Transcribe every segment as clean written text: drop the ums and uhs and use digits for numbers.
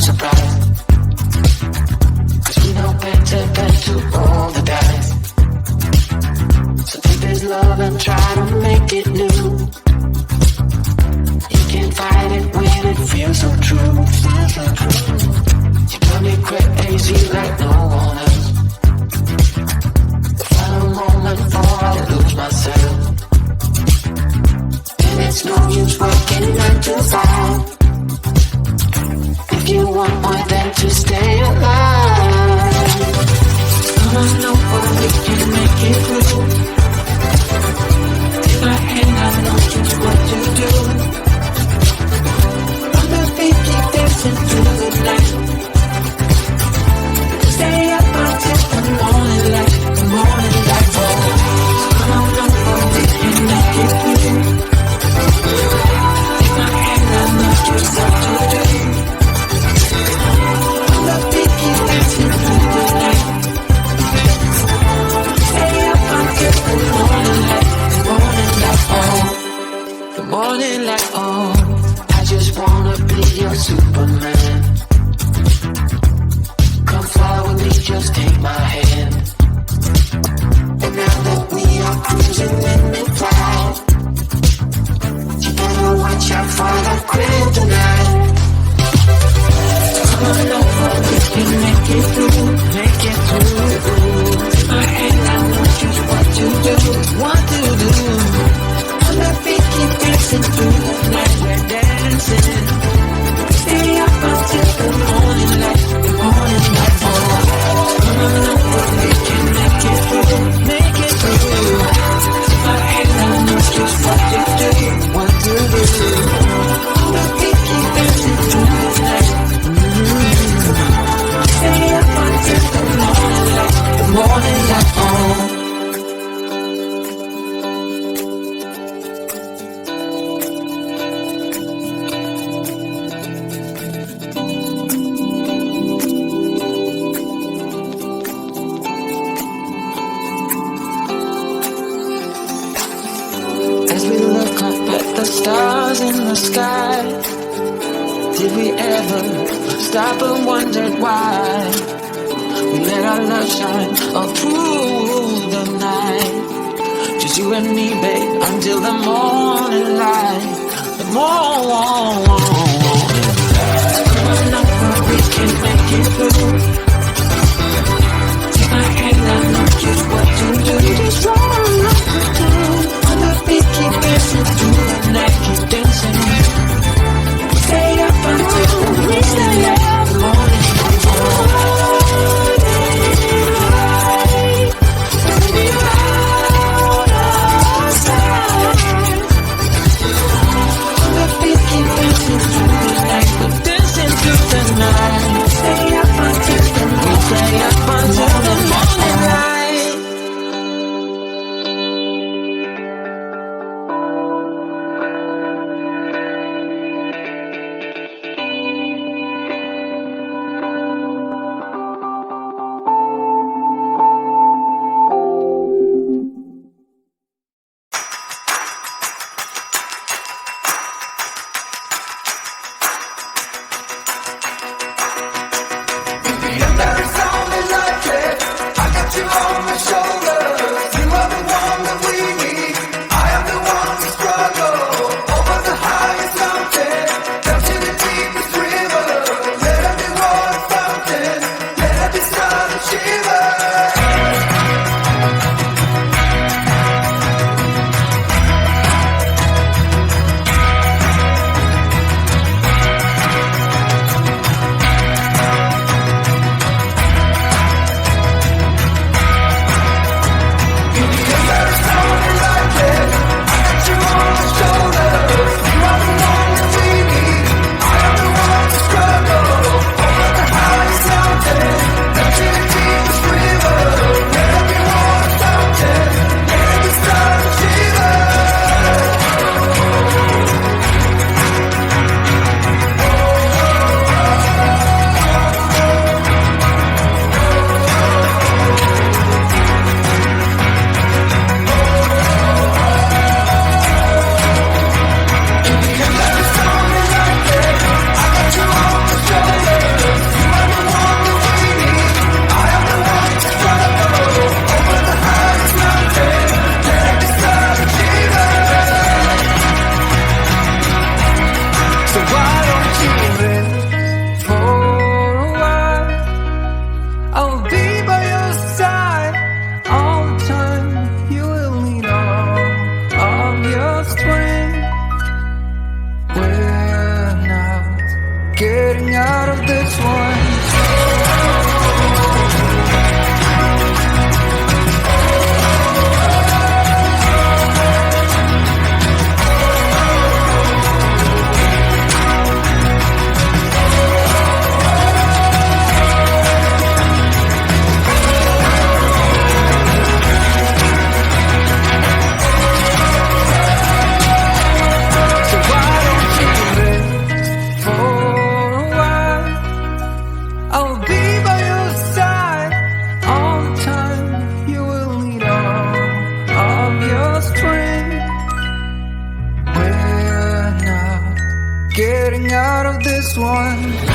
surprise. 'Cause we know better than to roll the dice. So take this love and try to make it new. You can't fight it when it feels so true. You drive me crazy like no one else. The final moment before I lose myself. And it's no use working 9 to 5 if you want more than to stay alive. Come on over, we can make it through. Take my hand, I know just what to do. I'm the beat, keep dancing through the night. Stay up until the morning light, the morning light falls. Come on over, we can make it through. Take my hand, I know just what to do. I'm the beat, keep dancing through the night. Stay up until the morning light, the morning light falls. The morning light on. I just wanna be your Superman. Come fly with me, just take my hand. And now that we are cruising in mid-flight, you better watch out for the kryptonite. Come on over, we can make it through, make it through. Take my hand, I know just what to do, what to do. On the beat, keep dancing through the night, we're dancing. Stay up until the morning light, the morning light falls. Come on over, we can make it through, make it through. Take my hand, I know just what to do, what to do. On the beat, keep dancing through the night. Stay up until the morning light, the morning light falls. As we look up at the stars in the sky, did we ever stop and wonder why we let our love shine all through the night? Just you and me, babe, until the morning light, the morning light. Come on over, we can make it through. Take my hand, I know just what to do. Just what to do. On the beat, keep dancing through the night, keep dancing. Stay up until we stay up, the morning light. Baby, out outside. On the beat, keep dancing through the night, keep dancing through the night. Stay up until the morning, stay up until the morning light. getting out of this one.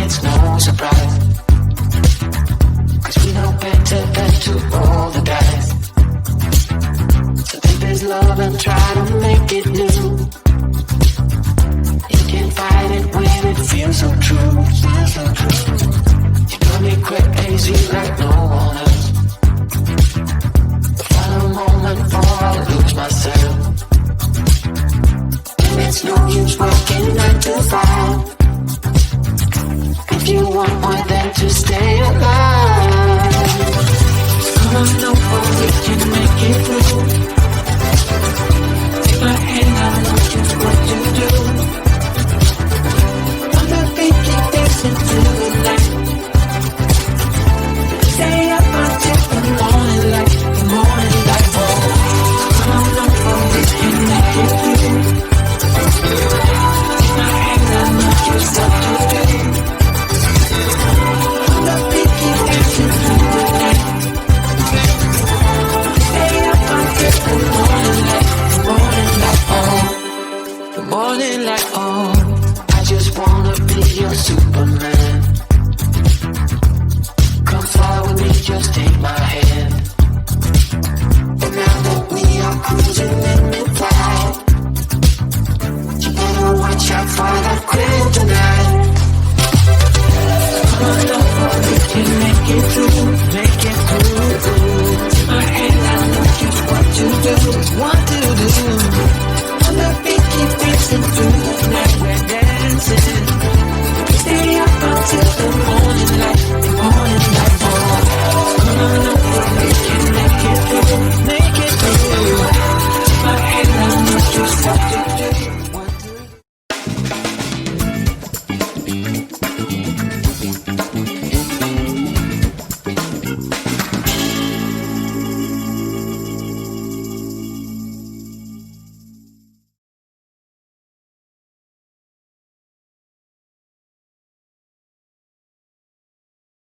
it's no surprise, 'cause we know better than to roll the dice. So take this love and try to make it new. You can't fight it when it feels so true. You got me crazy like no one else. Find a moment before I lose myself. And it's no use working 9 to 5 if you want more than to stay alive. Come on over, we can make it through. Take my hand, I know just what to do. I'm the thinking dancing through the night. Stay up until the morning light, the morning light. Oh, come on over, we can make it through. Take my hand, I know just what to do. I'm the thinking dancing through the night. Stay up until the morning light, the morning light. Oh, the morning light. Oh, I just wanna be your Superman.